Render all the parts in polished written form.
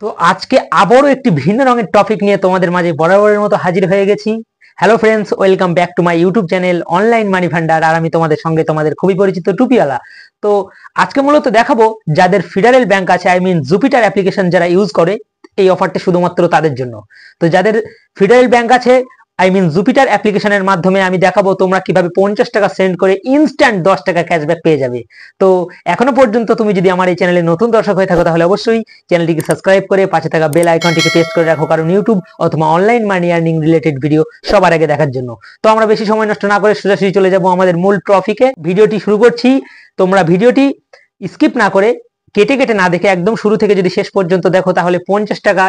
তো আজকে আবারও একটি ভিন্ন রঙের টপিক নিয়ে তোমাদের মাঝে বরাবরের মতো হাজির হয়ে গেছি। Hello friends, welcome back to my YouTube channel online money Bhandar. আর আমি তোমাদের সঙ্গে তোমাদের খুবই পরিচিত টুপিওয়ালা। তো আজকে মূলত দেখাবো যাদের ফেডারেল ব্যাংক আছে, আই মিন জুপিটার অ্যাপ্লিকেশন যারা ইউজ করে, এই অফারটা শুধুমাত্র তাদের জন্য। তো যাদের ফেডারেল ব্যাংক আছে, আই মিন জুপিটার অ্যাপ্লিকেশনের মাধ্যমে আমি দেখাবো তোমরা কিভাবে 50 টাকা সেন্ড করে ইনস্ট্যান্ট 10 টাকা ক্যাশব্যাক পেয়ে যাবে। তো এখনো পর্যন্ত তুমি যদি আমার এই চ্যানেলে নতুন দর্শক হয়ে থাকো তাহলে অবশ্যই চ্যানেলটিকে সাবস্ক্রাইব করে পাশে থাকা বেল আইকনটিকে প্রেস করে রাখো, কারণ ইউটিউব অথবা online money earning related video সবার আগে দেখার জন্য। তো আমরা বেশি সময় নষ্ট না করে সোজাসুজি চলে যাব আমাদের মূল টপিকে। ভিডিওটি শুরু করছি। তোমরা ভিডিওটি স্কিপ না করে, কেটে কেটে না দেখে একদম শুরু থেকে যদি শেষ পর্যন্ত দেখো তাহলে 50 টাকা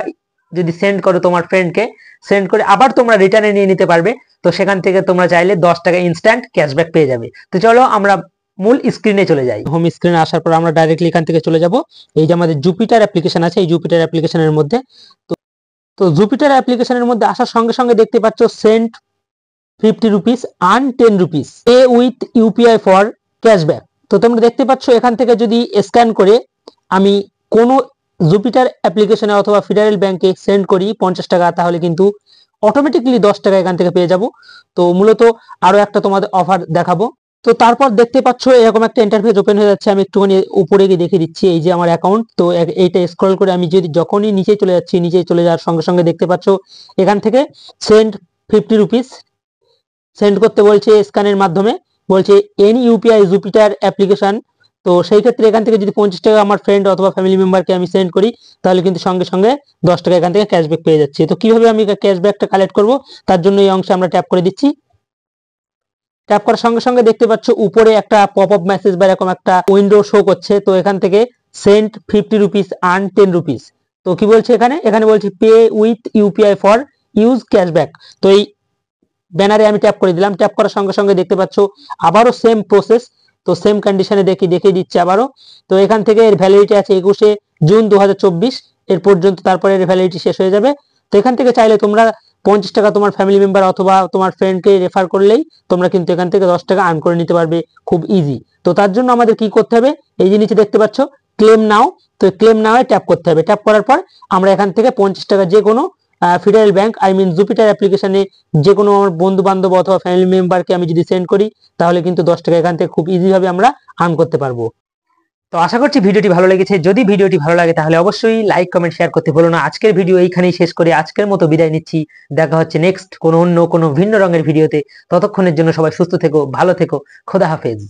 যদি সেন্ড করো তোমার ফ্রেন্ডকে, সেন্ড করে আবার তোমরা রিটার্নে নিয়ে নিতে পারবে। তো সেখান থেকে তোমরা চাইলে 10 টাকা ইনস্ট্যান্ট ক্যাশব্যাক পেয়ে যাবে। তো চলো আমরা মূল স্ক্রিনে চলে যাই। হোম স্ক্রিনে আসার পর আমরা ডাইরেক্টলি এখান থেকে চলে যাব এই যে আমাদের জুপিটার অ্যাপ্লিকেশন আছে, এই জুপিটার অ্যাপ্লিকেশনের মধ্যে। তো জুপিটার অ্যাপ্লিকেশনের মধ্যে আসার সঙ্গে সঙ্গে দেখতে পাচ্ছ sent 50 rupees, earn 10 rupees, pay with UPI for cashback. তো তোমরা দেখতে পাচ্ছ এখান থেকে যদি স্ক্যান করে আমি কোনো জুপিটার অ্যাপ্লিকেশনে অথবা ফেডারেল ব্যাংকে সেন্ড করি 50 টাকা, তাহলে কিন্তু অটোমেটিকলি 10 টাকা এখান থেকে পেয়ে যাব। তো মূলত আরো একটা তোমাদের অফার দেখাবো। তো তারপর দেখতে পাচ্ছ এরকম একটা ইন্টারফেস ওপেন হয়ে যাচ্ছে। আমি একটুখানি উপরে গিয়ে দেখে দিচ্ছি এই যে আমার অ্যাকাউন্ট। তো এইটা স্ক্রল করে আমি যদি যখনই নিচে চলে যাচ্ছি, নিচে চলে যাওয়ার সঙ্গে সঙ্গে দেখতে পাচ্ছ এখান থেকে সেন্ড 50 রুপিস সেন্ড করতে বলছে স্ক্যানের মাধ্যমে, বলছে এনি ইউপিআই জুপিটার অ্যাপ্লিকেশন। তো সেই ক্ষেত্রে এখান থেকে যদি 50 টাকা আমার ফ্রেন্ড অথবা ফ্যামিলি মেম্বারকে আমি সেন্ড করি তাহলে কিন্তু সঙ্গে সঙ্গে 10 টাকা এখান থেকে ক্যাশব্যাক পেয়ে যাচ্ছি। তো কিভাবে আমি ক্যাশব্যাকটা কালেক্ট করব, তার জন্য এই অংশে আমরা ট্যাপ করে দিচ্ছি। ট্যাপ করার সঙ্গে সঙ্গে দেখতে পাচ্ছ উপরে একটা পপ আপ মেসেজ বা এরকম একটা উইন্ডো শো করছে। তো এখান থেকে সেন্ড 50 রুপিস, আর্ন 10 রুপিস। তো কি বলছে এখানে, এখানে বলছে pay with UPI for use cashback. তো এই ব্যানারে আমি ট্যাপ করে দিলাম। ট্যাপ করার সঙ্গে সঙ্গে দেখতে পাচ্ছ আবারও সেম প্রসেস। তো সেম কন্ডিশনে দেখিয়ে দিচ্ছে আবারও। তো এখান থেকে এর ভ্যালিডিটি আছে 21শে জুন 2024 এর পর্যন্ত, তারপরে এর ভ্যালিডিটি শেষ হয়ে যাবে। তো এখান থেকে চাইলে তোমরা 50 টাকা তোমার ফ্যামিলি মেম্বার অথবা তোমার ফ্রেন্ডকে রেফার করলেই তোমরা কিন্তু এখান থেকে 10 টাকা আর্ন করে নিতে পারবে খুব ইজি। তো তার জন্য আমাদের কি করতে হবে, এই যে নিচে দেখতে পাচ্ছ ক্লেম নাও। তো ক্লেম নাও এ ট্যাপ করতে হবে। ট্যাপ করার পর আমরা এখান থেকে 50 টাকা যে কোনো Federal Bank I mean Jupiter অ্যাপ্লিকেশনে যে কোনো আমার বন্ধু বান্ধব অথবা ফ্যামিলি মেম্বারকে আমি যদি সেন্ড করি তাহলে কিন্তু 10 টাকা এখান থেকে খুব ইজি ভাবে আমরা আর্ন করতে পারবো। তো আশা করছি ভিডিওটি ভালো লেগেছে। যদি ভিডিওটি ভালো লাগে তাহলে অবশ্যই লাইক কমেন্ট শেয়ার করতে ভুলো না। আজকের ভিডিও এইখানেই শেষ করে আজকের মতো বিদায় নিচ্ছি। দেখা হচ্ছে নেক্সট কোনো অন্য কোনো ভিন্ন রঙের ভিডিওতে। ততক্ষণের জন্য সবাই সুস্থ থেকো, ভালো থেকো। খোদা হাফেজ।